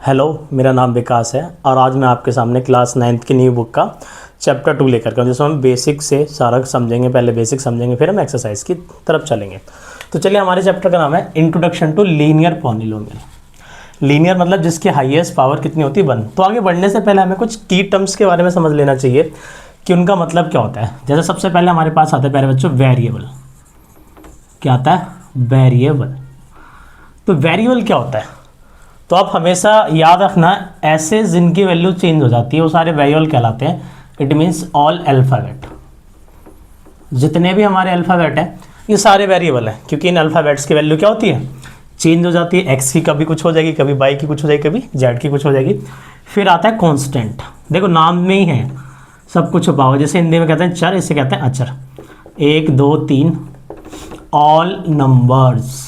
Hello, मेरा नाम विकास है और आज मैं आपके सामने क्लास 9th की न्यू बुक का चैप्टर 2 लेकर के आऊँ, जिसमें हम बेसिक से सारा समझेंगे। पहले बेसिक समझेंगे, फिर हम एक्सरसाइज की तरफ चलेंगे। तो चलिए, हमारे चैप्टर का नाम है introduction to linear polynomial. Linear मतलब जिसकी हाईएस्ट पावर कितनी होती है, 1। तो आगे बढ़ने से पहले हमें कुछ की टर्म्स के बारे में समझ लेना चाहिए कि उनका मतलब क्या होता है। जैसे सबसे पहले हमारे पास आता है प्यारे बच्चों वेरिएबल। क्या आता है? वेरिएबल। तो वेरिएबल क्या होता है? तो आप हमेशा याद रखना, ऐसे जिनकी वैल्यू चेंज हो जाती है वो सारे वेरिएबल कहलाते हैं। इट मीन्स ऑल अल्फ़ाबेट, जितने भी हमारे अल्फ़ाबेट हैं ये सारे वेरिएबल हैं, क्योंकि इन अल्फ़ाबेट्स की वैल्यू क्या होती है? चेंज हो जाती है। एक्स की कभी कुछ हो जाएगी, कभी वाई की कुछ हो जाएगी, कभी जेड की कुछ हो जाएगी। फिर आता है कॉन्स्टेंट। देखो नाम में ही है सब कुछ छुपा हुआ। जैसे हिंदी में कहते हैं चर, इसे कहते हैं अचर। 1 2 3 ऑल नंबर्स,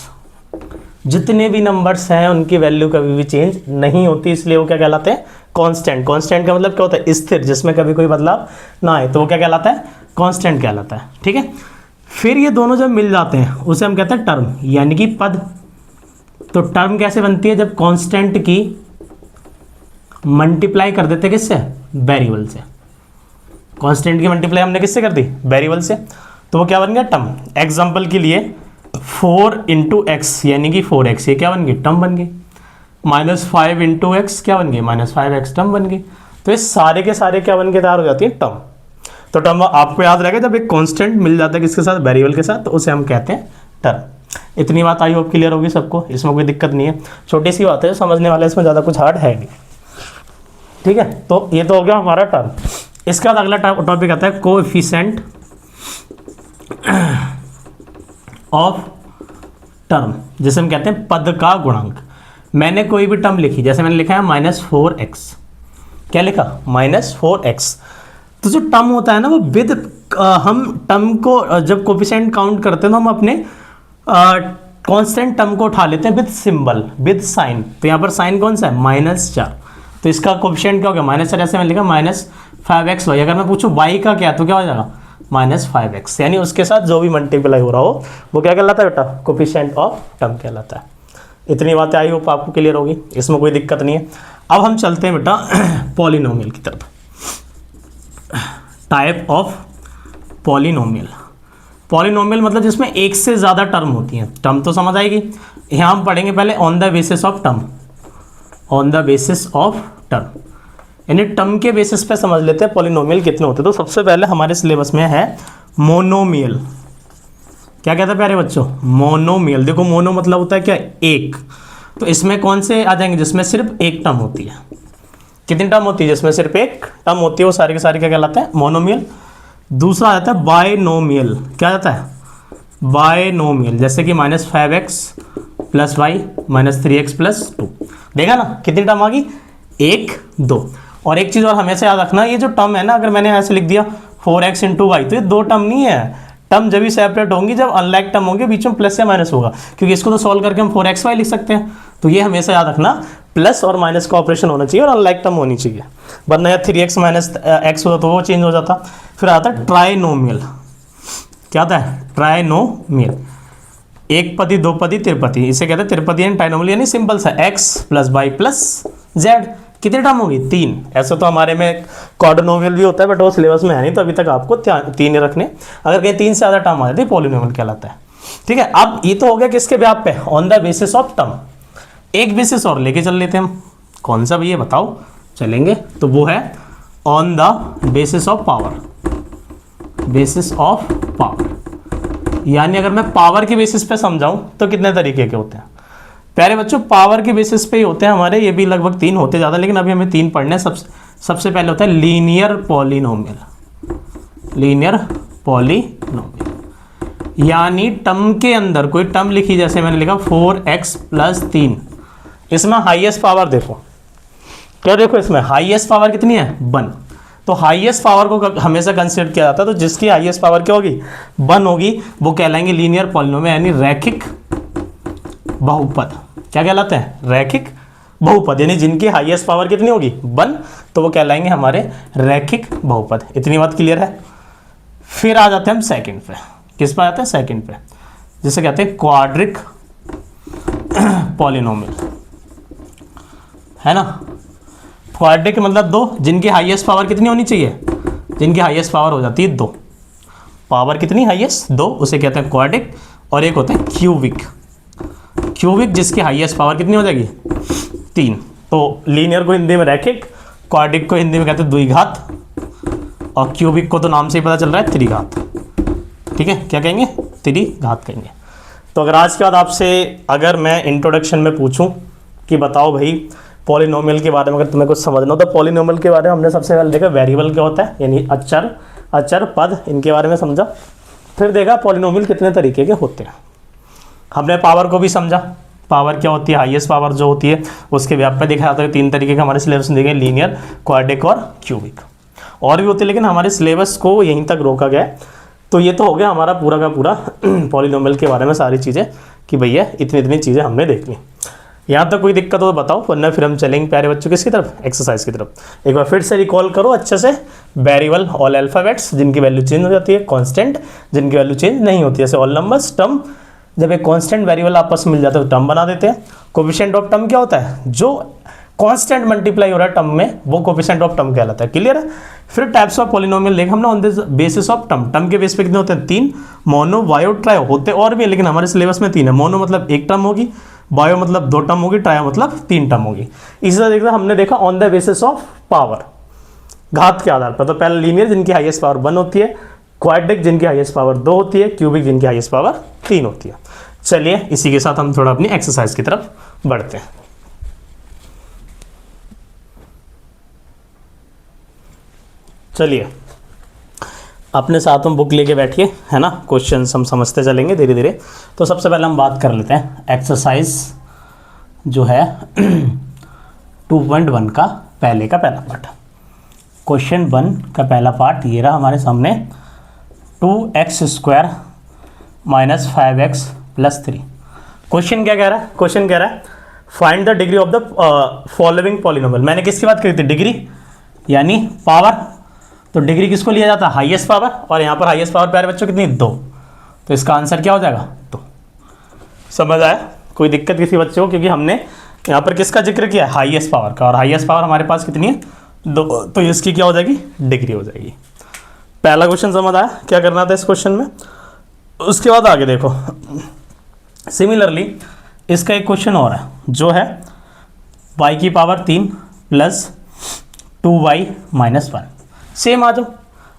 जितने भी नंबर्स हैं उनकी वैल्यू कभी भी चेंज नहीं होती, इसलिए वो क्या कहलाते हैं? कांस्टेंट। कांस्टेंट का मतलब क्या होता है? स्थिर, जिसमें कभी कोई बदलाव ना आए, तो वो क्या कहलाता है? कांस्टेंट कहलाता है। ठीक है। फिर ये दोनों जब मिल जाते हैं उसे हम कहते हैं टर्म, यानी कि पद। तो टर्म कैसे बनती है? जब कांस्टेंट की मल्टीप्लाई कर देते किससे? वेरिएबल से। कांस्टेंट की मल्टीप्लाई हमने किससे कर दी? वेरिएबल से। तो वो क्या बन गया? टर्म। एग्जाम्पल के लिए 4 इंटू एक्स यानी कि 4x, ये क्या बन गई? टर्म बन गई। -5 इंटू एक्स क्या बन गई? -5x, टर्म बन गई। तो ये सारे के सारे क्या बन के तैयार हो जाती है? टर्म। तो टर्म आपको याद रहेगा, जब एक कांस्टेंट मिल जाता है किसके साथ? वेरिएबल के साथ, तो उसे हम कहते हैं टर्म। इतनी बात आई होप क्लियर होगी सबको, इसमें कोई दिक्कत नहीं है। छोटी सी बात है, समझने वाले, इसमें ज़्यादा कुछ हार्ड है नहीं। ठीक है, तो ये तो हो गया हमारा टर्म। इसका अगला टॉपिक आता है कोएफिशिएंट ऑफ टर्म, जिसे हम कहते हैं पद का गुणांक। मैंने कोई भी टर्म लिखी, जैसे मैंने लिखा है -4x। क्या लिखा? -4x। तो जो टर्म होता है ना, वो विद हम टर्म को जब कोएफिशिएंट काउंट करते हैं तो हम अपने कांस्टेंट टर्म को उठा लेते हैं विद सिंबल, विद साइन। तो यहाँ पर साइन कौन सा है? -4। तो इसका कोएफिशिएंट क्या हो गया? -4। ऐसे मैंने लिखा -5xy। अगर मैं पूछूं y का क्या, तो क्या हो जाएगा? -5x। यानी उसके साथ जो भी मल्टीप्लाई हो रहा हो वो क्या कहलाता है बेटा? कोएफिशिएंट ऑफ टर्म कहलाता है। इतनी बातें आई होप आपको क्लियर होगी, इसमें कोई दिक्कत नहीं है। अब हम चलते हैं बेटा पॉलिनोमियल की तरफ। Type of polynomial. पॉलिनोमियल मतलब जिसमें एक से ज़्यादा टर्म होती हैं। टर्म तो समझ आएगी। यहाँ हम पढ़ेंगे पहले on the basis of term. On the basis of term यानी टर्म के बेसिस पे समझ लेते हैं पॉलिनोमियल कितने होते हैं। तो सबसे पहले हमारे सिलेबस में है मोनोमियल। क्या कहते हैं प्यारे बच्चों? मोनोमियल। देखो मोनो मतलब होता है क्या? एक। तो इसमें कौन से आ जाएंगे? जिसमें सिर्फ एक टर्म होती है। कितनी टर्म होती है? जिसमें सिर्फ एक टर्म होती है, वो सारे के सारे क्या कहलाते हैं? मोनोमियल। दूसरा आ जाता है बायनोमियल। क्या आता है? बायनोमियल। जैसे कि -5x + y -3x + 2। देखा ना कितनी टर्म आ गई? 1 2। और एक चीज़ और हमेशा याद रखना, ये जो टर्म है ना, अगर मैंने ऐसे लिख दिया 4x × y, तो ये दो टर्म नहीं है। टर्म जब भी सेपरेट होंगी जब अनलाइक टर्म होंगे, बीच में प्लस या माइनस होगा, क्योंकि इसको तो सॉल्व करके हम 4xy लिख सकते हैं। तो ये हमेशा याद रखना, प्लस और माइनस का ऑपरेशन होना चाहिए और अनलाइक टर्म होनी चाहिए, वरना या 3x - x होता तो वो चेंज हो जाता। फिर आता है ट्राइनोमियल। क्या आता है? ट्राइनोमियल। एक पदी, दो पदी, त्रिपदी, इसे कहते हैं त्रिपदी एंड ट्राइनोमियल। यानी सिंपल सा x + y + z। कितने टर्म होगी? 3। ऐसा तो हमारे में क्वाड्रोनोमियल भी होता है, बट वो सिलेबस में है नहीं, तो अभी तक आपको 3 ही रखने। अगर कहीं 3 से ज़्यादा टर्म आ जाती है पॉलिनोमियल कहलाता है। ठीक है। अब ये तो हो गया किसके ब्याह पे? On the basis of term. एक बेसिस और लेके चल लेते हैं हम। कौन सा भैया बताओ? चलेंगे तो वो है on the basis of power. Basis of power यानी अगर मैं पावर के बेसिस पे समझाऊं तो कितने तरीके के होते हैं प्यारे बच्चों? पावर के बेसिस पे ही होते हैं हमारे। ये भी लगभग 3 होते ज़्यादा, लेकिन अभी हमें 3 पढ़ने हैं। सबसे पहले होता है लीनियर पॉलिनोमियल। लीनियर पॉलिनोमियल यानी टर्म के अंदर कोई टर्म लिखी, जैसे मैंने लिखा 4x + 3। इसमें हाईएस्ट पावर देखो, क्या देखो इसमें हाईएस्ट पावर कितनी है? 1। तो हाईएस्ट पावर को हमेशा कंसिडर किया जाता है, तो जिसकी हाईएस्ट पावर क्या होगी? 1 होगी, वो कहलाएंगे लीनियर पॉलिनोमियल यानी रैखिक बहुपद। क्या कहलाते हैं? रैखिक बहुपद। यानी जिनकी हाईएस्ट पावर कितनी होगी? 1, तो वो कहलाएंगे हमारे रैखिक बहुपद। इतनी बात क्लियर है। फिर आ जाते हैं हम सेकंड पे। किस पे आते हैं? सेकंड पे, जिसे कहते हैं क्वाड्रिक पॉलिनोमियल। है ना। क्वाड्रिक मतलब दो, जिनकी हाईएस्ट पावर कितनी होनी चाहिए, जिनकी हाईएस्ट पावर हो जाती है दो, पावर कितनी हाईएस्ट दो, उसे कहते हैं क्वाड्रिक। और एक होता है क्यूबिक, क्यूबिक जिसकी हाईएस्ट पावर कितनी हो जाएगी 3। तो लीनियर को हिंदी में रैखिक, क्वाड्रिक को हिंदी में कहते हैं द्विघात, और क्यूबिक को तो नाम से ही पता चल रहा है त्रिघात। ठीक है, क्या कहेंगे, त्रिघात कहेंगे। तो अगर आज के बाद आपसे अगर मैं इंट्रोडक्शन में पूछूं कि बताओ भाई पॉलिनोमियल के बारे में, अगर तुम्हें कुछ समझना हो तो पॉलिनोमियल के बारे में हमने सबसे पहले देखा वेरिएबल क्या होता है, यानी अचर, अचर पद, इनके बारे में समझा। फिर देखा पॉलिनोमियल कितने तरीके के होते हैं, हमने पावर को भी समझा, पावर क्या होती है, हाईएस्ट पावर जो होती है उसके व्याप पे देखा जाता है 3 तरीके के हमारे सिलेबस में देखे, लीनियर, क्वाड्रिक और क्यूबिक। और भी होते हैं लेकिन हमारे सिलेबस को यहीं तक रोका गया है। तो ये तो हो गया हमारा पूरा का पूरा पॉलिनोमियल के बारे में सारी चीज़ें कि भैया इतनी इतनी चीज़ें हमने देख ली। यहाँ तक कोई दिक्कत हो तो बताओ, वरना फिर हम चलेंगे प्यारे बच्चों किसकी तरफ, एक्सरसाइज की तरफ। एक बार फिर से रिकॉल करो अच्छे से, वेरिएबल ऑल अल्फ़ाबेट्स जिनकी वैल्यू चेंज हो जाती है, कांस्टेंट जिनकी वैल्यू चेंज नहीं होती है, जैसे ऑल नंबर्स, टर्म, जब एक कांस्टेंट वेरिएबल आपस में मिल जाता है तो टर्म बना देते हैं। कोफिशिएंट ऑफ टर्म क्या होता है, जो कांस्टेंट मल्टीप्लाई हो रहा है टर्म में वो कोफिशिएंट ऑफ टर्म कहलाता है। क्लियर है। फिर टाइप्स ऑफ पॉलिनोमियल देखा हमने on the basis of term, term के बेस पे कितने होते हैं 3, मोनो, बायो, ट्रायो, होते और भी है लेकिन हमारे सिलेबस में 3 है। मोनो मतलब एक टर्म होगी, बायो मतलब 2 टर्म होगी, ट्रायो मतलब 3 टर्म होगी। इसी तरह देखा हमने देखा on the basis of power, घात के आधार पर। तो पहले लीनियर जिनकी हाईएस्ट पावर 1 होती है, क्वाड्रिक जिनकी हाईएस्ट पावर 2 होती है, क्यूबिक जिनकी हाईएस्ट पावर 3 होती है। चलिए इसी के साथ हम थोड़ा अपनी एक्सरसाइज की तरफ बढ़ते हैं। चलिए अपने साथ में बुक लेके बैठिए, है ना, क्वेश्चन हम समझते चलेंगे धीरे धीरे। तो सबसे पहले हम बात कर लेते हैं एक्सरसाइज जो है 2.1 का पहला पार्ट। क्वेश्चन 1 का पहला पार्ट ये रहा हमारे सामने, 2x² - 5x + 3। क्वेश्चन क्या कह रहा है, क्वेश्चन कह रहा है find the degree of the following polynomial. मैंने किसकी बात करी थी, डिग्री यानी पावर। तो डिग्री किसको लिया जाता है, हाईएस्ट पावर, और यहाँ पर हाईएस्ट पावर प्यारे बच्चों कितनी 2। तो इसका आंसर क्या हो जाएगा 2। समझ आया, कोई दिक्कत किसी बच्चे को, क्योंकि हमने यहाँ पर किसका जिक्र किया है, हाईएस्ट पावर का, और हाईएस्ट पावर हमारे पास कितनी है 2, तो इसकी क्या हो जाएगी, डिग्री हो जाएगी। पहला क्वेश्चन समझ आया क्या करना था इस क्वेश्चन में। उसके बाद आगे देखो, सिमिलरली इसका एक क्वेश्चन और है जो है y की पावर 3 + 2y - 1। सेम आ जाओ,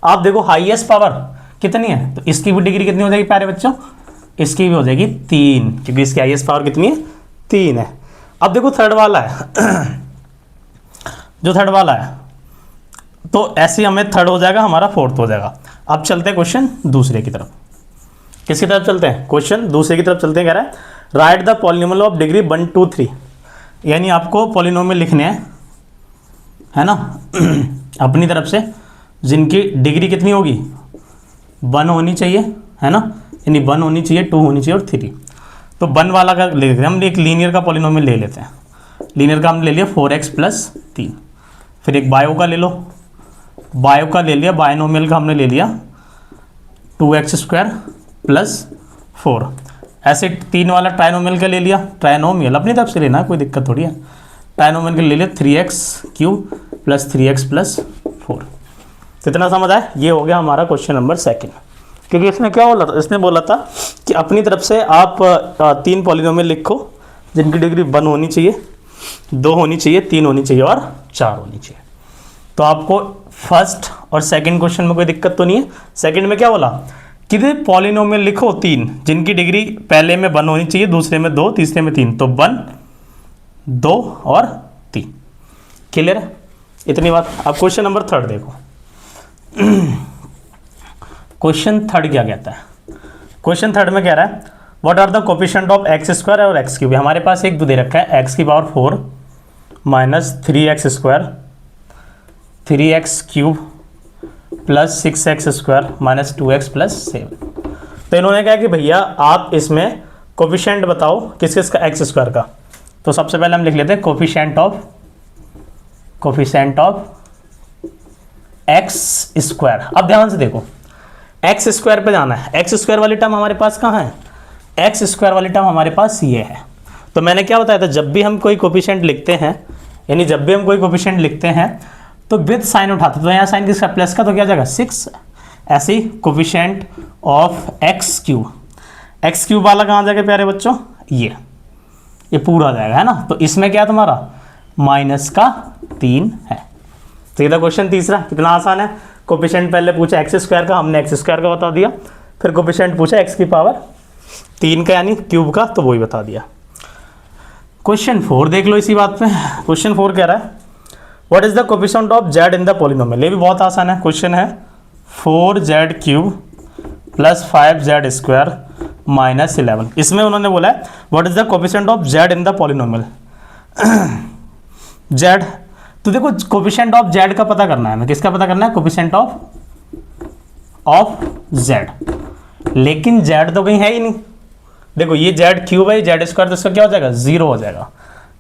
आप देखो हाईएस्ट पावर कितनी है, तो इसकी भी डिग्री कितनी हो जाएगी प्यारे बच्चों, इसकी भी हो जाएगी 3, क्योंकि इसकी हाईएस्ट पावर कितनी है 3 है। अब देखो थर्ड वाला है जो थर्ड वाला है, तो ऐसे हमें थर्ड हो जाएगा, हमारा फोर्थ हो जाएगा। अब चलते हैं क्वेश्चन दूसरे की तरफ। किसकी तरफ चलते हैं, क्वेश्चन दूसरे की तरफ चलते हैं। कह रहा है right the polynomial of degree 1, 2, 3, यानी आपको पॉलिनोमियल लिखने हैं, है ना अपनी तरफ से, जिनकी डिग्री कितनी होगी 1 होनी चाहिए, है ना, यानी 1 होनी चाहिए, 2 होनी चाहिए और 3। तो 1 वाला का ले लेते हैं हम, एक लीनियर का पॉलिनोमियल ले लेते हैं। लीनियर का हमने ले लिया 4x + 3। फिर एक बायो का ले लो, बायो का ले लिया, बायनोमियल का हमने ले लिया 2x² + 4। ऐसे 3 वाला ट्राइनोमियल का ले लिया, ट्राइनोमियल अपनी तरफ से लेना है, कोई दिक्कत थोड़ी है। ट्राइनोमियल का ले लिया 3x³ + 3x + 4। कितना समझ आया, ये हो गया हमारा क्वेश्चन नंबर 2। क्योंकि इसने क्या बोला था, इसने बोला था कि अपनी तरफ से आप 3 पॉलिनोमियल लिखो जिनकी डिग्री 1 होनी चाहिए, 2 होनी चाहिए, 3 होनी चाहिए और 4 होनी चाहिए। तो आपको फर्स्ट और सेकंड क्वेश्चन में कोई दिक्कत तो नहीं है। सेकंड में क्या बोला कि पॉलिनोमियल लिखो 3 जिनकी डिग्री पहले में 1 होनी चाहिए, दूसरे में 2, तीसरे में 3। तो 1, 2 और 3। क्लियर है इतनी बात। अब क्वेश्चन नंबर 3 देखो। क्वेश्चन 3 क्या कहता है, क्वेश्चन 3 में कह रहा है what are the coefficient of x² और x³। हमारे पास एक दे रखा है x की power 4 - 3x² 3x³ + 6x² - 2x + 7। तो इन्होंने कहा कि भैया आप इसमें कोफिशिएंट बताओ किस किस का x² का। तो सबसे पहले हम लिख लेते हैं कोफिशिएंट ऑफ x²। अब ध्यान से देखो x² पे जाना है, x² वाली टर्म हमारे पास कहाँ है, x² वाली टर्म हमारे पास ये है। तो मैंने क्या बताया था, जब भी हम कोई कोफिशिएंट लिखते हैं यानी जब भी हम कोई कोफिशिएंट लिखते हैं तो विद साइन उठाते हैं, तो यहाँ साइन किसका प्लस का, तो क्या जाएगा 6। ऐसे ही कोफिशिएंट ऑफ एक्स क्यूब वाला कहाँ जाएगा प्यारे बच्चों, ये पूरा जाएगा, है ना। तो इसमें क्या तुम्हारा -3 है। तो ये था क्वेश्चन तीसरा, कितना आसान है। कोफिशिएंट पहले पूछा एक्स स्क्वायर का, हमने एक्स स्क्वायर का बता दिया, फिर कोफिशिएंट पूछा एक्स की पावर 3 का यानी क्यूब का, तो वही बता दिया। क्वेश्चन 4 देख लो इसी बात पे। क्वेश्चन 4 कह रहा है what is the coefficient of Z in the polynomial. ये भी बहुत आसान है। क्वेश्चन है 4z³ + 5z² - 11। इसमें उन्होंने बोला है what is the coefficient of Z in the polynomial. Z, तो देखो कोफिशिएंट ऑफ जेड का पता करना है हमें। किसका पता करना है, कोफिशिएंट ऑफ जेड। लेकिन जेड तो कहीं है ही नहीं। देखो ये जेड क्यूब है, जेड स्क्वायर, तो इसका क्या हो जाएगा 0 हो जाएगा।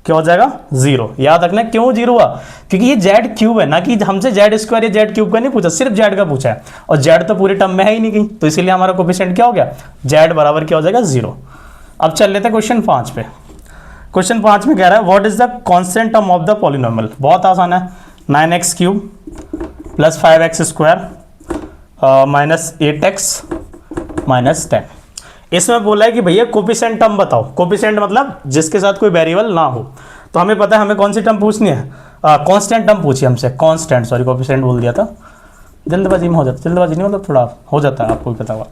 क्या हो जाएगा 0। याद रखना क्यों 0 हुआ, क्योंकि ये जेड क्यूब है ना, कि हमसे जेड स्क्वायर या जेड क्यूब का नहीं पूछा, सिर्फ जेड का पूछा है, और जेड तो पूरे टर्म में है ही नहीं कहीं, तो इसीलिए हमारा कोफिशिएंट क्या हो गया, जेड बराबर क्या हो जाएगा 0। अब चल लेते हैं क्वेश्चन 5 पे। क्वेश्चन 5 में कह रहा है what is the constant term of the polynomial. बहुत आसान है, 9x³ + 5x² -8x -10। इसमें बोला है कि भैया कोफिशिएंट टर्म बताओ। कोफिशिएंट मतलब जिसके साथ कोई वेरिएबल ना हो। तो हमें पता है हमें कौन सी टर्म पूछनी है, कांस्टेंट टर्म पूछी हमसे। कांस्टेंट, सॉरी कोफिशिएंट बोल दिया था, जल्दबाजी में हो जाता, जल्दबाजी नहीं मतलब थोड़ा हो जाता है, आपको भी पता होगा।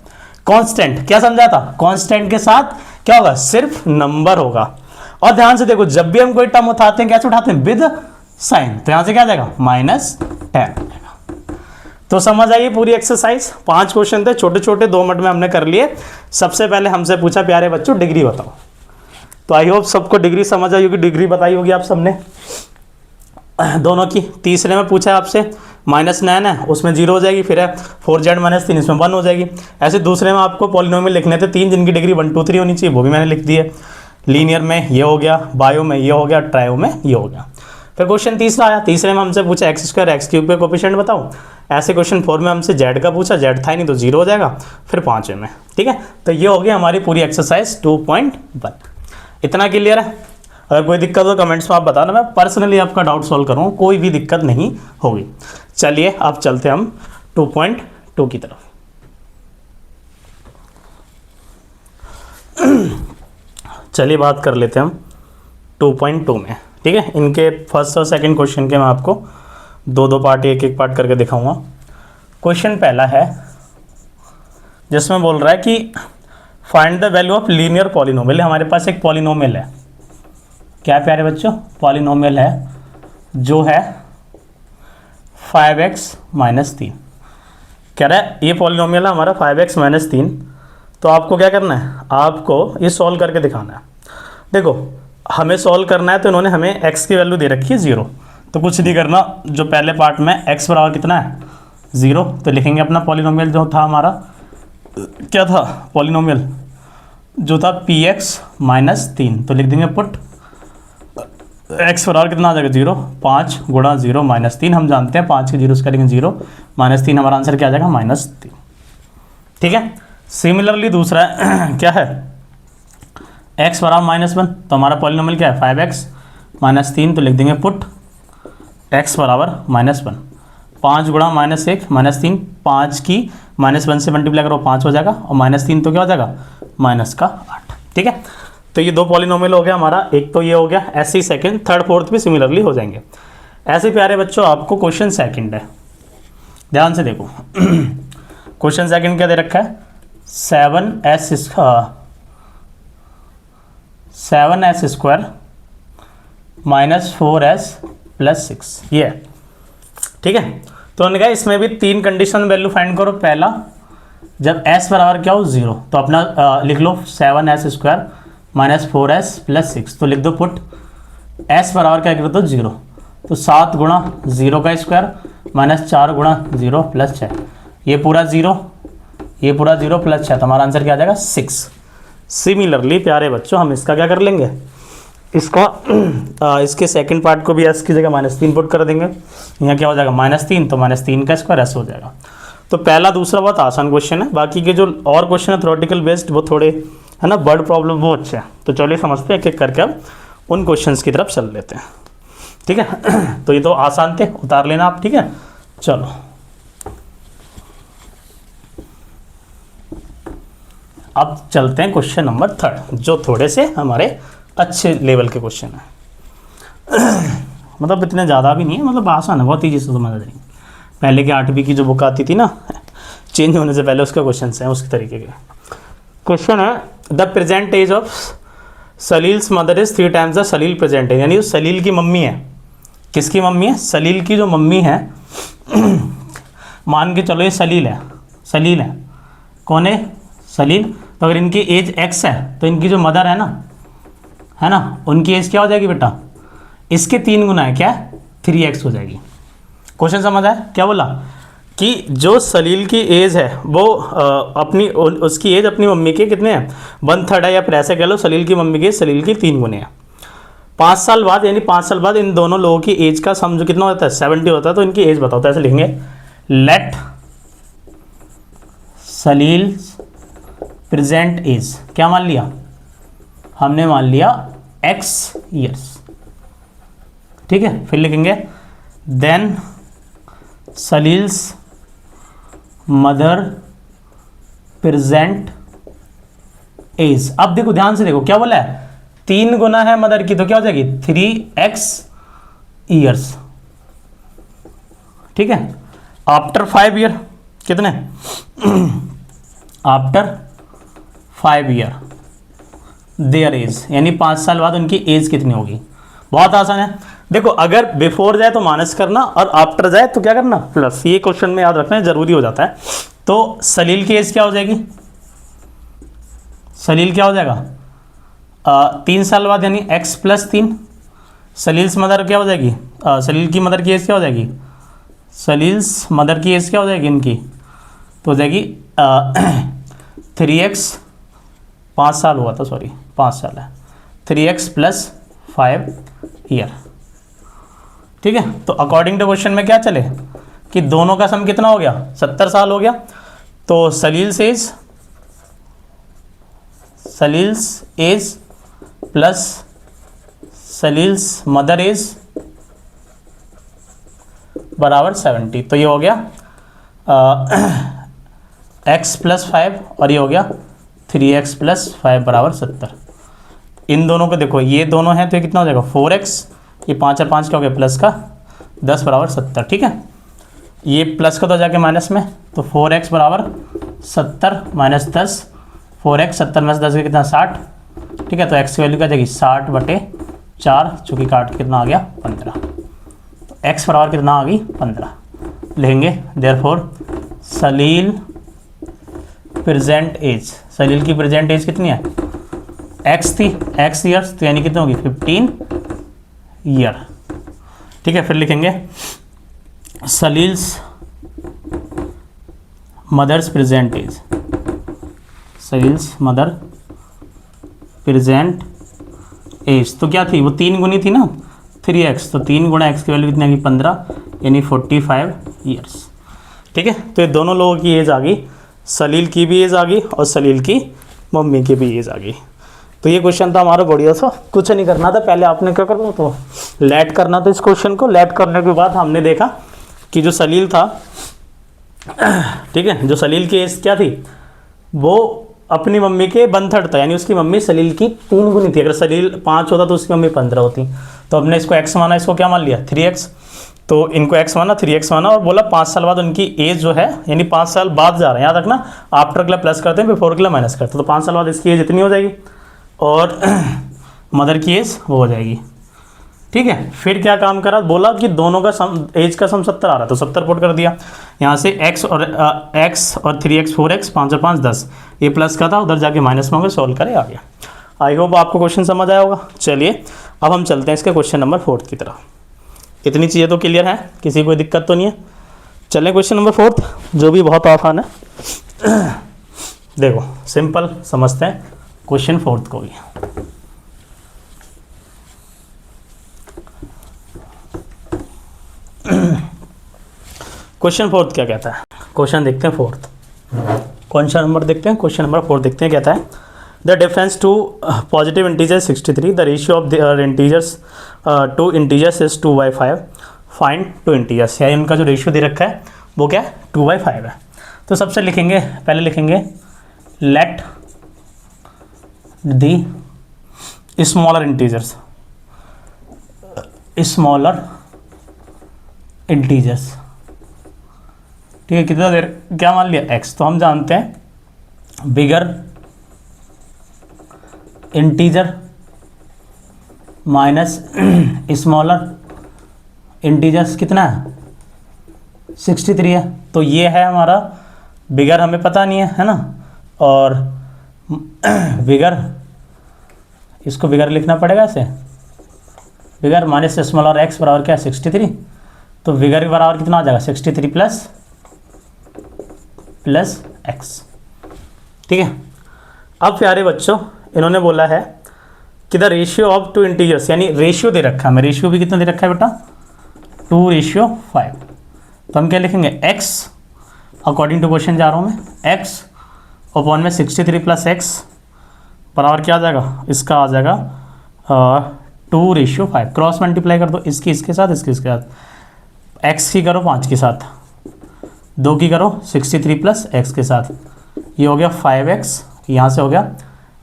कांस्टेंट क्या समझा था, कांस्टेंट के साथ क्या होगा, सिर्फ नंबर होगा। और ध्यान से देखो जब भी हम कोई टर्म उठाते हैं कैसे उठाते हैं, विद साइन, तो यहां से क्या आ जाएगा -10। तो समझ आइए पूरी एक्सरसाइज। 5 क्वेश्चन थे छोटे छोटे, 2 मिनट में हमने कर लिए। सबसे पहले हमसे पूछा प्यारे बच्चों डिग्री बताओ, तो आई होप सबको डिग्री समझ आई होगी, डिग्री बताई होगी आप सबने दोनों की। तीसरे में पूछा आपसे -9 है, उसमें 0 हो जाएगी, फिर है 4z - 3, इसमें 1 हो जाएगी। ऐसे दूसरे में आपको पॉलिनोमियल लिखने थे 3 जिनकी डिग्री 1 2 3 होनी चाहिए, वो भी मैंने लिख दी है। लीनियर में ये हो गया, बायो में ये हो गया, ट्रायो में ये हो गया। फिर क्वेश्चन तीसरा आया, तीसरे में हमसे पूछा x² x³ के कोफिशिएंट बताओ। ऐसे क्वेश्चन 4 में हमसे z का पूछा, z था ही नहीं तो 0 हो जाएगा। फिर 5 में, ठीक है। तो ये हो गई हमारी पूरी एक्सरसाइज 2.1। इतना क्लियर है। अगर कोई दिक्कत हो कमेंट्स में आप बताना, मैं पर्सनली आपका डाउट सॉल्व करूँगा, कोई भी दिक्कत नहीं होगी। चलिए अब चलते हम 2.2 की तरफ। चलिए बात कर लेते हैं हम 2.2 में, ठीक है। इनके फर्स्ट और सेकंड क्वेश्चन के मैं आपको 2 पार्ट, एक पार्ट करके दिखाऊंगा। क्वेश्चन पहला है जिसमें बोल रहा है कि find the value of linear polynomial. हमारे पास एक पॉलिनोमियल है, क्या प्यारे बच्चों, पॉलिनोमियल है जो है 5x - 3। कह रहा है ये पॉलिनोमियल है हमारा 5x - 3। तो आपको क्या करना है, आपको ये सॉल्व करके दिखाना है। देखो हमें सॉल्व करना है, तो इन्होंने हमें x की वैल्यू दे रखी है 0, तो कुछ नहीं करना। जो पहले पार्ट में x बराबर कितना है 0, तो लिखेंगे अपना पॉलिनोमियल जो था हमारा, क्या था पॉलिनोमियल जो था px - 3, तो लिख देंगे पुट x बराबर कितना आ जाएगा 0, 5 गुणा 0 - 3। हम जानते हैं 5 के 0 करेंगे 0 -3, हमारा आंसर क्या आ जाएगा -3, ठीक है। सिमिलरली दूसरा क्या है x बराबर -1, तो हमारा पॉलिनोमियल क्या है 5x - 3, तो लिख देंगे पुट x बराबर -1। 5 गुणा -1 -3, 5 की -1 से मल्टीप्लाई करो 5 हो जाएगा, और -3 तो क्या हो जाएगा -8, ठीक है। तो ये 2 पॉलिनोमियल हो गया हमारा, एक तो ये हो गया। ऐसे ही सेकंड थर्ड फोर्थ भी सिमिलरली हो जाएंगे। ऐसे प्यारे बच्चों आपको क्वेश्चन सेकंड है, ध्यान से देखो। क्वेश्चन सेकंड क्या दे रखा है, 7s² -4s + 6, ये है, ठीक है। तो उन्होंने कहा इसमें भी 3 कंडीशन वैल्यू फाइंड करो। पहला, जब s बराबर क्या हो 0, तो अपना लिख लो 7s² -4s + 6, तो लिख दो पुट s बराबर क्या कर दो 0, तो 7 गुणा 0 का स्क्वायर -4 गुणा 0 + 6, ये पूरा 0, ये पूरा 0 + 6, तो हमारा आंसर क्या आ जाएगा 6। सिमिलरली प्यारे बच्चों हम इसका क्या कर लेंगे, इसका इसके सेकंड पार्ट को भी s की जगह -3 पुट कर देंगे। यहाँ क्या हो जाएगा -3, तो -3 का स्क्वायर s हो जाएगा। तो पहला दूसरा बहुत आसान क्वेश्चन है, बाकी के जो और क्वेश्चन है थ्योरेटिकल बेस्ड वो थोड़े है ना, वर्ड प्रॉब्लम वो अच्छे हैं। तो चलिए समझते हैं एक एक करके अब उन क्वेश्चंस की तरफ चल लेते हैं। ठीक है। तो ये तो आसान थे, उतार लेना आप, ठीक है। चलो अब चलते हैं क्वेश्चन नंबर 3, जो थोड़े से हमारे अच्छे लेवल के क्वेश्चन हैं। मतलब इतने ज़्यादा भी नहीं है, मतलब आसान है, बहुत ईजी से समझ आ जाएंगे। पहले के 8वीं की जो बुक आती थी ना, चेंज होने से पहले, उसके क्वेश्चन हैं उसी तरीके के क्वेश्चन है। The present age of Salil's mother is 3 times the Salil present age, यानी जो सलील की मम्मी है, किसकी मम्मी है? सलील की जो मम्मी है, मान के चलो ये सलील है, सलील है, कौन है? सलील। तो अगर इनकी एज x है तो इनकी जो मदर है ना, उनकी एज क्या हो जाएगी बेटा? इसके 3 गुना है, क्या? 3x हो जाएगी। क्वेश्चन समझ आया? क्या बोला कि जो सलील की एज है वो उसकी एज अपनी मम्मी के कितने हैं? 1/3 है, या फिर ऐसे कह लो सलील की मम्मी की सलील की 3 गुने है। 5 साल बाद, यानी 5 साल बाद इन दोनों लोगों की एज का सम जो कितना होता है? 70 होता है। तो इनकी एज बताओ, तो ऐसे लिखेंगे, लेट सलील प्रेजेंट एज, क्या मान लिया हमने? मान लिया x ईयर्स, ठीक है। फिर लिखेंगे देन सलील्स मदर प्रेजेंट एज। अब देखो ध्यान से देखो, क्या बोला है? 3 गुना है मदर की, तो क्या हो जाएगी? 3x ईयर्स, ठीक है। आफ्टर 5 ईयर, कितने? आफ्टर 5 ईयर देयर एज, यानी 5 साल बाद उनकी एज कितनी होगी? बहुत आसान है। देखो अगर बिफोर जाए तो माइनस करना, और आफ्टर जाए तो क्या करना? प्लस। ये क्वेश्चन में याद रखना जरूरी हो जाता है। तो सलील की एज क्या हो जाएगी? सलील क्या हो जाएगा? 3 साल बाद, यानी x + 3। सलील्स मदर क्या हो जाएगी? सलील की मदर की एज क्या हो जाएगी? सलील्स मदर की एज क्या हो जाएगी इनकी? तो हो जाएगी 3x, 5 साल हुआ था, सॉरी 5 साल है, 3x + 5 ईयर, ठीक है। तो अकॉर्डिंग टू क्वेश्चन में क्या चले कि दोनों का सम कितना हो गया? 70 साल हो गया। तो सलील्स एज प्लस सलील्स मदर एज बराबर 70। तो ये हो गया x + 5, और ये हो गया 3x + 5 बराबर 70। इन दोनों को देखो, ये दोनों हैं तो ये कितना हो जाएगा? 4x, ये 5 और 5 क्या हो गया? प्लस का 10 बराबर 70, ठीक है। ये प्लस का तो जाके माइनस में, तो 4x बराबर 70 - 10, 4x 70 में 10 कितना? 60, ठीक है। तो x की वैल्यू क्या जाएगी? 60/4, चूँकि काट के कितना आ गया? 15। तो x बराबर कितना आ गई? 15 लेंगे। देयरफॉर सलील प्रेजेंट एज, सलील की प्रेजेंट एज कितनी है? x थी, x ईयर्स, तो यानी कितनी होगी? 15 ईयर, ठीक है। फिर लिखेंगे Salil's mother's present age, Salil's mother present age तो क्या थी? वो 3 गुनी थी ना, 3x, तो 3 गुणा x की वैल्यू कितनी आ गई? 15, यानी 45 ईयर्स, ठीक है। तो ये दोनों लोगों की एज आ गई, सलील की भी एज आ गई और सलील की मम्मी की भी एज आ गई। तो ये क्वेश्चन था हमारा बढ़िया सा, कुछ नहीं करना था। पहले आपने क्या करना तो लेट करना था इस क्वेश्चन को। लेट करने के बाद हमने देखा कि जो सलील था, ठीक है, जो सलील की एज क्या थी? वो अपनी मम्मी के 1/3 था, यानी उसकी मम्मी सलील की 3 गुनी थी। अगर सलील 5 होता तो उसकी मम्मी 15 होती। तो हमने इसको x माना, इसको क्या मान लिया? 3x। तो इनको x माना, 3x माना, और बोला 5 साल बाद उनकी एज जो है, यानी 5 साल बाद जा रहे हैं, याद रखना। आफ्टर के लिए प्लस करते हैं, बिफोर के लिए माइनस करते हैं। तो 5 साल बाद इसकी एज इतनी हो जाएगी, और मदर की एज वो हो जाएगी, ठीक है। फिर क्या काम करा? बोला कि दोनों का सम, एज का सम 70 आ रहा है, तो 70 पुट कर दिया। यहाँ से x और 3x 4x, 5 और 5 10, ये प्लस का था, उधर जाके माइनस में सॉल्व करे, आ गया। आई होप आपको क्वेश्चन समझ आया होगा। चलिए अब हम चलते हैं इसके क्वेश्चन नंबर 4 की तरफ। इतनी चीज़ें तो क्लियर है, किसी कोई दिक्कत तो नहीं है। चलें क्वेश्चन नंबर 4, जो भी बहुत आसान है। देखो सिंपल समझते हैं क्वेश्चन 4 को भी। क्वेश्चन 4 क्या कहता है? क्वेश्चन देखते हैं 4, कौन सा नंबर देखते हैं? क्वेश्चन नंबर 4 देखते हैं। कहता है the difference two positive integer 63, the ratio of the integers two integers is 2/5, find two integers. यानी उनका जो रेशियो दे रखा है वो क्या है 2/5 है। तो सबसे लिखेंगे, पहले लिखेंगे let the smaller integers, smaller integers, ठीक है। कितना देर क्या मान लिया x, तो हम जानते हैं बिगर इंटीजर माइनस स्मॉलर इंटीजर्स कितना है 63 है। तो ये है हमारा बिगर, हमें पता नहीं है ना, और बिगर, इसको बिगर लिखना पड़ेगा ऐसे, बिगर माइनस स्मॉलर x बराबर क्या है 63। तो बिगर के बराबर कितना आ जाएगा 63 प्लस x, ठीक है। अब प्यारे बच्चों इन्होंने बोला है कि the ratio of two integers, यानी रेशियो दे रखा है हमें, रेशियो भी कितना दे रखा है बेटा 2:5। तो हम क्या लिखेंगे x अकॉर्डिंग टू क्वेश्चन जा रहा हूँ मैं, x अपॉन में 63 प्लस x बराबर क्या आ जाएगा, इसका आ जाएगा 2:5। क्रॉस मल्टीप्लाई कर दो, इसकी इसके साथ, इसकी इसके साथ, x की करो 5 के साथ, 2 की करो 63 प्लस x के साथ, ये हो गया 5x, यहाँ से हो गया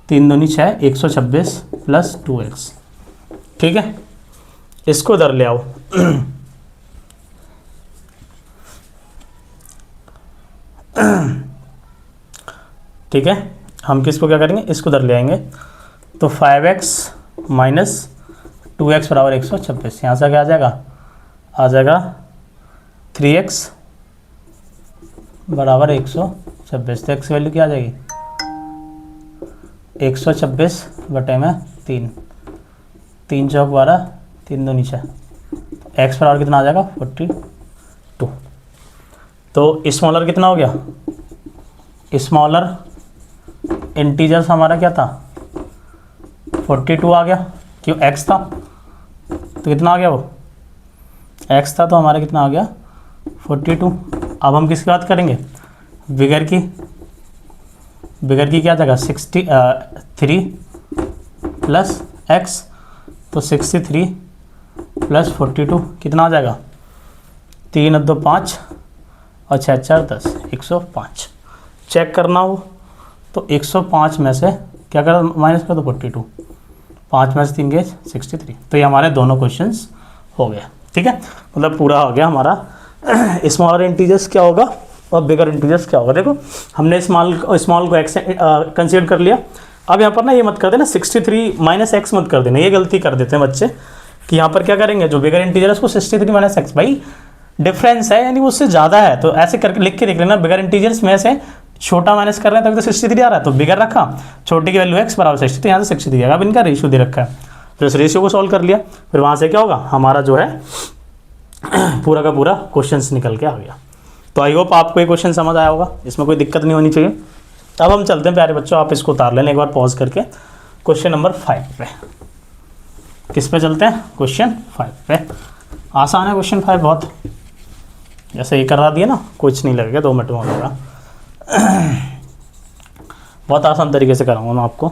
3 दूनी 6, 126 प्लस 2x, ठीक है। इसको इधर ले आओ ठीक है। हम किसको क्या करेंगे, इसको इधर ले आएंगे। तो 5x माइनस 2x बराबर 126, यहाँ से क्या आ जाएगा 3x बराबर 126। तो x वैल्यू क्या आ जाएगी 126 बटे में 3, 3 चौक 12, 3 दूनी 6, x बराबर कितना आ जाएगा 42। तो स्मॉलर कितना हो गया, स्मॉलर इंटीजर्स हमारा क्या था 42 आ गया, क्यों x था, तो कितना आ गया वो x था, तो हमारा कितना आ गया 42। अब हम किसकी बात करेंगे, बिगर की, बिगर की क्या जगह 63 प्लस x, तो 63 प्लस 42 कितना आ जाएगा 3 2 5 और 6 4 10, 105। चेक करना हो तो 105 में से क्या कर माइनस कर दो 42, 5 में से 3 गए 63। तो ये हमारे दोनों क्वेश्चंस हो गए, ठीक है। मतलब पूरा हो गया हमारा स्मॉलर इंटीजर्स क्या होगा और बिगर इंटीजर्स क्या होगा। देखो हमने स्मॉल को एक्स कंसीडर कर लिया। अब यहाँ पर ना ये मत कर देना 63 माइनस एक्स मत कर देना, ये गलती कर देते हैं बच्चे कि यहाँ पर क्या करेंगे, जो बिगर इंटीजर है उसको 63 माइनस एक्स, भाई डिफरेंस है यानी वो उससे ज़्यादा है, तो ऐसे करके लिख के देख लेना। बिगर इंटीजर्स में से छोटा माइनस कर रहे हैं तभी तो 63 आ रहा है, तो बिगर रखा, छोटी की वैल्यू एक्स बराबर 63, यहाँ से 63 आएगा। अब इनका रेशियो दे रखा है, तो इस रेशियो को सॉल्व कर लिया, फिर वहाँ से क्या होगा हमारा जो है पूरा का पूरा क्वेश्चन निकल के आ गया। तो आई होप आपको ये क्वेश्चन समझ आया होगा, इसमें कोई दिक्कत नहीं होनी चाहिए। अब हम चलते हैं प्यारे बच्चों, आप इसको उतार लेना एक बार पॉज करके। क्वेश्चन नंबर 5 पे, किस पे चलते हैं, क्वेश्चन 5 पे। आसान है क्वेश्चन 5 बहुत, जैसे ये करा दिया ना, कुछ नहीं लगेगा, 2 मिनट में होगा। बहुत आसान तरीके से कराऊंगा मैं आपको।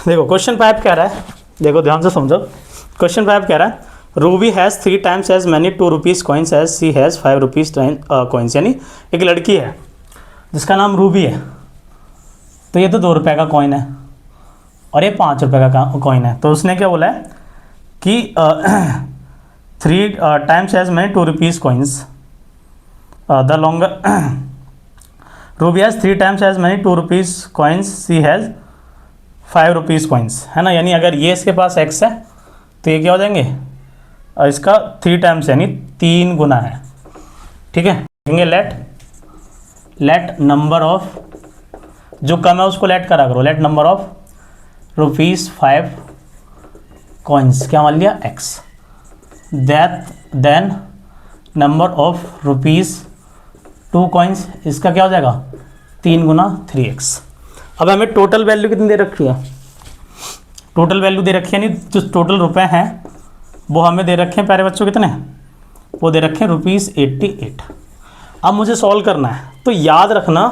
देखो क्वेश्चन 5 कह रहा है, देखो ध्यान से समझो। क्वेश्चन 5 कह रहा है Ruby has 3 times as many 2 rupees coins as she has 5 rupees coins. यानी एक लड़की है जिसका नाम रूबी है, तो ये तो 2 रुपये का कॉइन है और ये 5 रुपये का कॉइन है। तो उसने क्या बोला है कि 3 times as many 2 rupees coins, the longer Ruby has 3 times as many 2 rupees coins, she has 5 rupees coins, है ना। यानी अगर ये इसके पास x है तो ये क्या हो जाएंगे, और इसका 3 टाइम्स यानी 3 गुना है, ठीक है। कहेंगे लेट नंबर ऑफ, जो कम है उसको लेट करा करो, लेट नंबर ऑफ ₹5 कॉइन्स, क्या मान लिया x, then number of ₹2 coins, इसका क्या हो जाएगा 3 गुना 3x। अब हमें टोटल वैल्यू कितनी दे रखी है, टोटल वैल्यू दे रखी है, यानी जो टोटल रुपए हैं वो हमें दे रखे हैं प्यारे बच्चों कितने, वो दे रखे हैं ₹88। अब मुझे सॉल्व करना है, तो याद रखना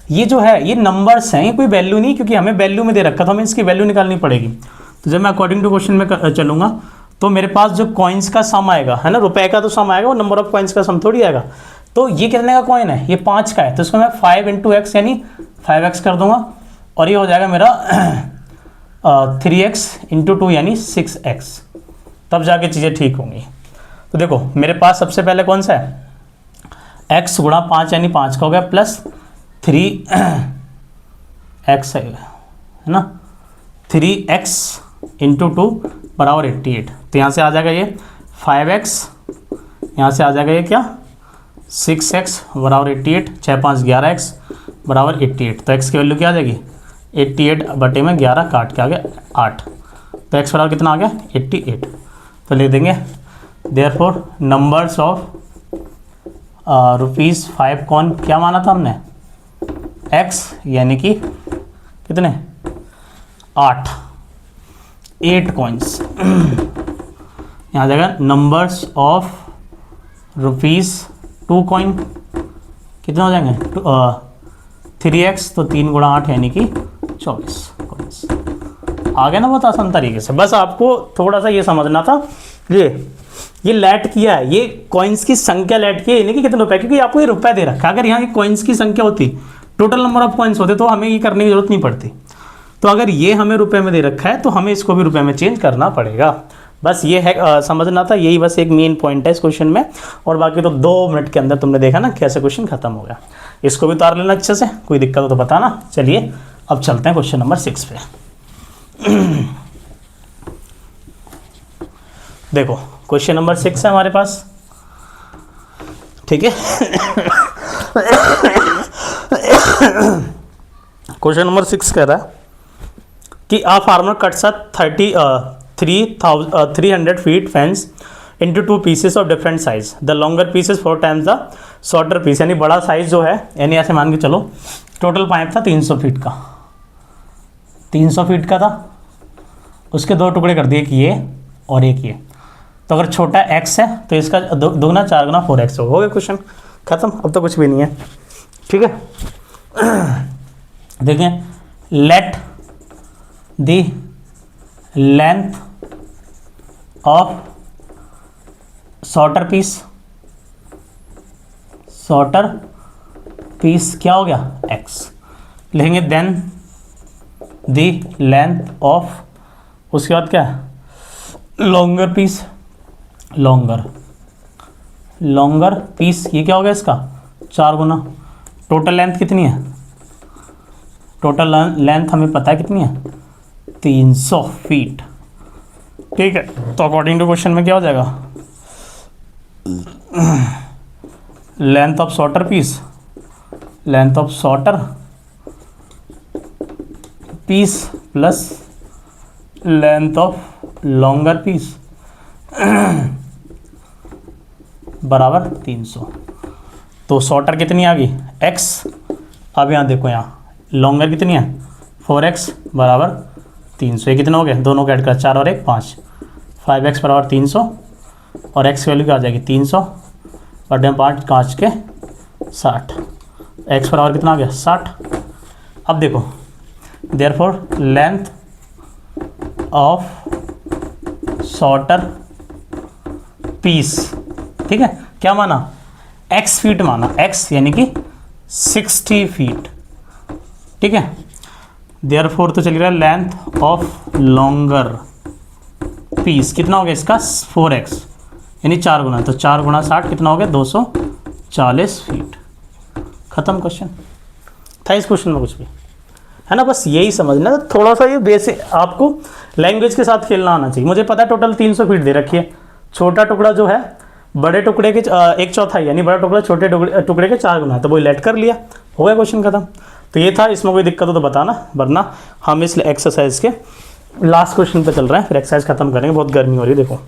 ये जो है ये नंबर्स हैं, ये कोई वैल्यू नहीं, क्योंकि हमें वैल्यू में दे रखा था, हमें इसकी वैल्यू निकालनी पड़ेगी। तो जब मैं अकॉर्डिंग टू क्वेश्चन में चलूँगा तो मेरे पास जो कॉइन्स का सम आएगा, है ना, रुपए का तो सम आएगा, वो नंबर ऑफ कॉइन्स का सम थोड़ी आएगा। तो ये कितने का कॉइन है, ये 5 का है, तो इसको मैं 5 × x यानी 5x कर दूंगा, और ये हो जाएगा मेरा 3x × 2 यानी 6x, तब जाके चीज़ें ठीक होंगी। तो देखो मेरे पास सबसे पहले कौन सा है, x गुणा 5 यानी 5 का हो गया, प्लस 3x है ना, 3x × 2 बराबर 88। तो यहाँ से आ जाएगा ये 5x, यहाँ से आ जाएगा ये क्या 6x बराबर 88, 6 5 11x बराबर 88। तो x की वैल्यू क्या आ जाएगी, 88 बटे में 11 काट के आ गया 8, तो x बराबर कितना आ गया 88। तो लिख देंगे देयरफॉर नंबर्स ऑफ ₹5 कॉइन, क्या माना था हमने, x यानी कि कितने 8 कॉइन्स। यहाँ आ जाएगा नंबर्स ऑफ ₹2 कॉइन, कितने हो जाएंगे 3x, तो 3 × 8 यानी कि 24 कॉइन्स। आ गया ना बहुत आसान तरीके से, बस आपको थोड़ा सा ये समझना था। ये लैट किया है, ये कॉइन्स की संख्या लैट की है, यानी कि कितने रुपए, क्योंकि आपको ये रुपए दे रखा है। अगर यहाँ की कॉइन्स की संख्या होती, टोटल नंबर ऑफ कॉइन्स होते, तो हमें ये करने की जरूरत नहीं पड़ती। तो अगर ये हमें रुपए में दे रखा है तो हमें इसको भी रुपए में चेंज करना पड़ेगा। बस ये है समझना था, यही बस एक मेन पॉइंट है इस क्वेश्चन में। और बाकी तो 2 मिनट के अंदर तुमने देखा ना कैसे क्वेश्चन खत्म हो गया। इसको भी उतार लेना अच्छे से, कोई दिक्कत हो तो बताना। चलिए अब चलते हैं क्वेश्चन नंबर 6 पे। देखो क्वेश्चन नंबर 6 है हमारे पास, ठीक है। क्वेश्चन नंबर 6 कह रहा है कि a farmer cuts a 300 feet fence into 2 pieces of different size, the longer piece is 4 times the shorter piece. यानी बड़ा साइज जो है, यानी ऐसे मान के चलो टोटल पाइप था 300 फीट का, 300 फीट का था, उसके 2 टुकड़े कर दिए, एक ये और एक ये। तो अगर छोटा x है तो इसका 2 × 4 × 4x हो गया, क्वेश्चन खत्म। अब तो कुछ भी नहीं है, ठीक है। देखें, let the length of shorter piece क्या हो गया x, लिखेंगे देन द लेंथ ऑफ, उसके बाद क्या है लॉन्गर पीस, लॉन्गर पीस, ये क्या हो गया इसका 4 गुना। टोटल लेंथ कितनी है, टोटल लेंथ हमें पता है कितनी है 300 फीट, ठीक है। तो अकॉर्डिंग टू क्वेश्चन में क्या हो जाएगा, length of shorter piece, length of shorter piece plus length of longer piece बराबर 300। तो शॉर्टर कितनी आ गई x, अब यहाँ देखो, यहाँ लॉन्गर कितनी है 4x बराबर 300। ये कितने हो गए, दोनों का ऐड कर 4 और 1 5, 5x बराबर 300 और x की वैल्यू क्या आ जाएगी 300 बटे 5 5 के 60, x बराबर कितना आ गया 60। अब देखो therefore length of shorter piece, ठीक है, क्या माना x फीट माना, x यानी कि 60 फीट, ठीक है। देयरफॉर तो चलिए लेंथ ऑफ लॉन्गर पीस कितना हो गया इसका 4x यानी 4 गुना, तो 4 × 60 कितना हो गया 240 फीट। खत्म क्वेश्चन था। इस क्वेश्चन में कुछ भी है ना, बस यही समझना, तो थोड़ा सा ये बेसिक आपको लैंग्वेज के साथ खेलना आना चाहिए। मुझे पता है टोटल 300 फीट दे रखी है, छोटा टुकड़ा जो है बड़े टुकड़े के 1/4 यानी बड़ा टुकड़ा छोटे टुकड़े के 4 गुना है, तो वो लेट कर लिया, हो गया क्वेश्चन खत्म। तो ये था, इसमें कोई दिक्कत हो तो बताना, वरना हम इस एक्सरसाइज के लास्ट क्वेश्चन पे चल रहे हैं, फिर एक्सरसाइज खत्म करेंगे। बहुत गर्मी हो रही है, देखो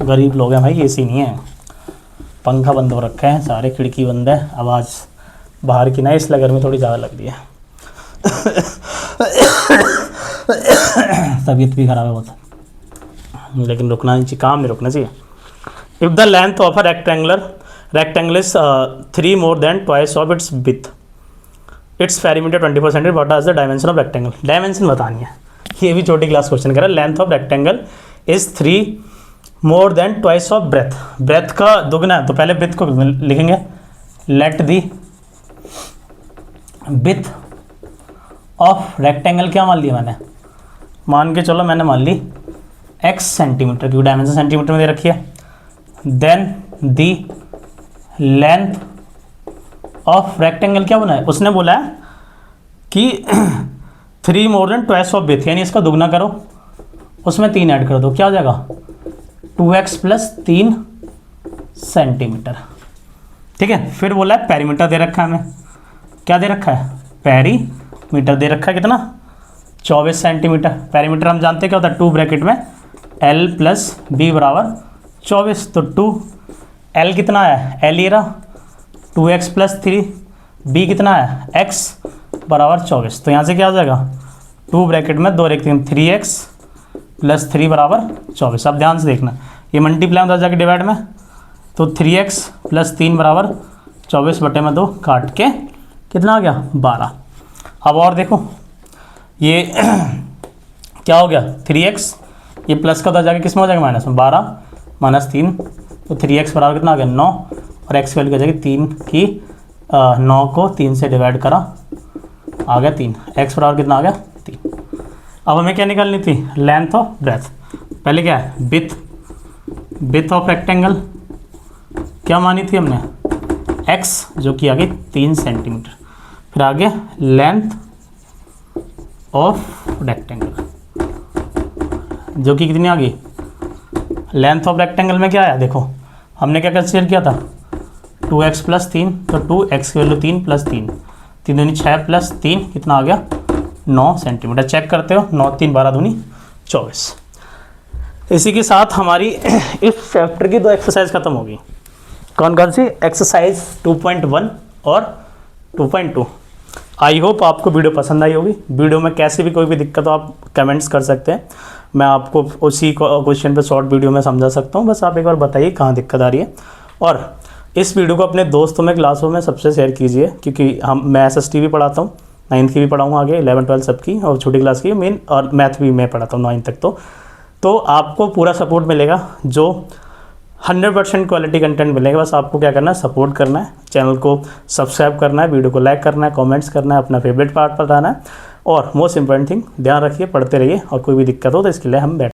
गरीब लोग हैं भाई, एसी नहीं है, पंखा बंद हो रखा है, सारे खिड़की बंद है, आवाज़ बाहर की ना, इसलिए गर्मी थोड़ी ज़्यादा लग रही है। तबीयत भी खराब है बहुत, लेकिन रुकना नहीं चाहिए, काम नहीं रुकना चाहिए। If the length of a rectangle is 3 more than twice of its width, its perimeter 20 cm, what is the dimension of rectangle? Dimension बतानी है, ये भी छोटी क्लास क्वेश्चन कह रहा है। Length of rectangle is 3 more than twice of breadth, breadth का दुगना है तो पहले ब्रेथ को लिखेंगे, let the width of rectangle क्या मान लिया मैंने, मान के चलो मैंने मान ली x सेंटीमीटर, क्योंकि डायमेंशन सेंटीमीटर में दे रखी है। Then the length of rectangle क्या बना है, उसने बोला है कि 3 more than twice of width, यानी इसका दुगना करो, उसमें 3 ऐड कर दो, क्या हो जाएगा 2x प्लस 3 सेंटीमीटर। ठीक है, फिर बोला है पेरीमीटर दे रखा है हमें, क्या दे रखा है, पेरीमीटर दे रखा है कितना 24 सेंटीमीटर। पेरीमीटर हम जानते हैं क्या होता है, 2 ब्रैकेट में L प्लस B बराबर 24, तो 2L कितना है, L ये रहा 2x प्लस 3, B कितना है x बराबर 24, तो यहाँ से क्या हो जाएगा 2 ब्रैकेट में 2 एक 3x प्लस 3 बराबर 24। अब ध्यान से देखना, ये मल्टीप्लाई होता जाके डिवाइड में, तो 3x प्लस 3 बराबर 24 बटे में 2 काट के कितना आ गया 12। अब और देखो ये क्या हो गया 3x, ये प्लस का होता जाके किस में हो जाएगा माइनस में, 12 माइनस 3, तो 3x बराबर कितना आ गया 9, और x की वैल्यू क्या जाएगी 3 की 9 को 3 से डिवाइड करा, आ गया 3, x बराबर कितना आ गया 3। अब हमें क्या निकालनी थी, लेंथ ऑफ ब्रेथ, पहले क्या है विड्थ ऑफ रेक्टेंगल क्या मानी थी हमने x, जो कि आ गई 3 सेंटीमीटर, फिर आगे लेंथ ऑफ रेक्टेंगल जो कि कितनी आ गई, लेंथ ऑफ रेक्टेंगल में क्या आया, देखो हमने क्या कंसीडर किया था 2x प्लस 3, तो 2x की वैल्यू 3 प्लस 3, 3 दूनी 6 प्लस 3 कितना आ गया 9 सेंटीमीटर। चेक करते हो 9 3 12 दूनी 24। इसी के साथ हमारी इस चैप्टर की 2 एक्सरसाइज खत्म होगी। कौन कौन सी, एक्सरसाइज 2.1 और 2.2। आई होप आपको वीडियो पसंद आई होगी। वीडियो में कैसे भी कोई भी दिक्कत हो आप कमेंट्स कर सकते हैं, मैं आपको उसी क्वेश्चन पे शॉर्ट वीडियो में समझा सकता हूँ, बस आप एक बार बताइए कहाँ दिक्कत आ रही है। और इस वीडियो को अपने दोस्तों में क्लासों में सबसे शेयर कीजिए, क्योंकि मैं SST भी पढ़ाता हूँ, 9th की भी पढ़ाऊँगा आगे, 11 12 सबकी, और छोटी क्लास की मेन, और मैथ भी मैं पढ़ाता हूँ 9th तक। तो आपको पूरा सपोर्ट मिलेगा, जो 100% क्वालिटी कंटेंट मिलेगा। बस आपको क्या करना है, सपोर्ट करना है, चैनल को सब्सक्राइब करना है, वीडियो को लाइक करना है, कमेंट्स करना है, अपना फेवरेट पार्ट बताना है, और मोस्ट इंपॉर्टेंट थिंग ध्यान रखिए, पढ़ते रहिए, और कोई भी दिक्कत हो तो इसके लिए हम बैठ